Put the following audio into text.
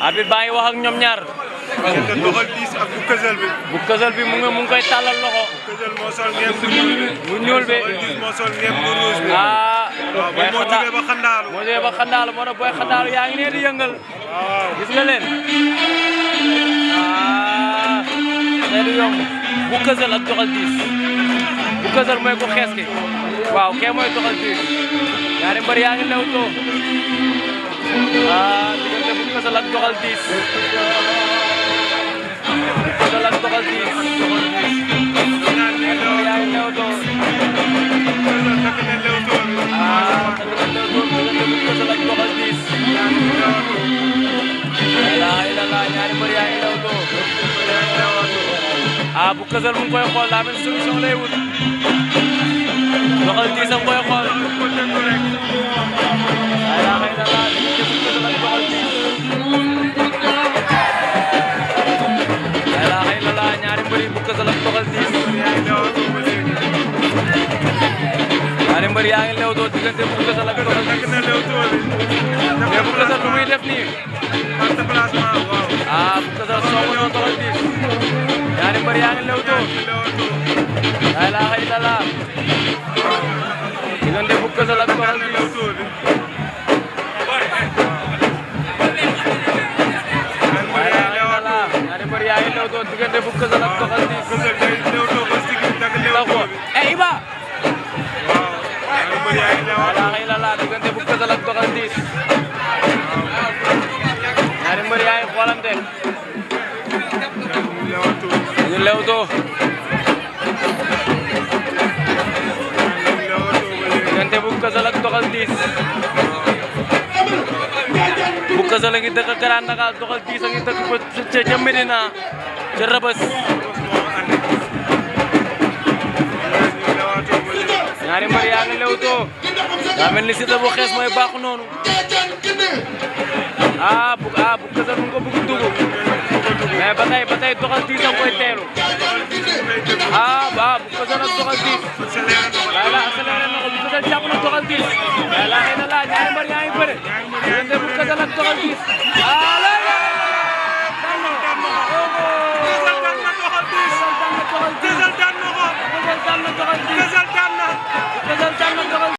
arbitre baa ngi wax ak ñoom ñaar. diggante doxal 10 ak bu kësal bi. bu kësal bi mu ngi koy tàllal loxo. kësal moo sol ngeen bu ñuul bi. bu ñuul bi doxal 10 moo sol ngeen bu rouge bi. waaw moo jógee ba xandaalu. moo jógee ba xandaalu moo tax booy xandaalu yaa ngi nee di yëngal. waaw gis nga leen. nee di yomb bu kësal ak doxal 10 bu kësal mooy ku xees ki waaw kee mooy doxal 10 ñaari mbër yaa ngi lewtoo diggante bu kësal ak doxal 10 bu kësal ak doxal 10 yaa ngi lewtoo ñaari mbër yaa ngi lewtoo bu kësal mu ngi koy xool daa mel ni solution lay wut doxal 10 am koy xool ñaari mbër yi bu kësal ak doxal 10 ñaari mbër yaa ngi lewtoo diggante bu kësal ak doxal 10 mais bu kësal lu muy def nii bu kësal soogu na doxal 10 ñaari mbër yaa ngi lewtoo la ilaha illallah diggante bu kësal ak doxal 10 ñaari mbër yaa ngi lewtoo diggante bu kësal ak doxal 10 Iba la ilaha illallah diggante bu kësal ak doxal 10 ñaari mbër yaa ngi xoolante ñu lewtoo diggante bu kësal ak doxal 10 bu kësal a ngi dëkk Grand Dakar doxal 10 a ngi dëkk ba ca Medina ca Rebeuss ñaari mbër yaa ngi lewtoo daa mel ni Siteu bu xees mooy baaxu noonu bu kësal mu ngi ko bëgg dugg mais ba tey doxal 10 am koy teelu bu kësal ak doxal 10 la accéléré na ko bu kësal jàpp na doxal 10 la xëy na laa ñaari mbër yaa ngi bëre diggante bu kësal ak doxal 10 Kësal daan na doxal 10.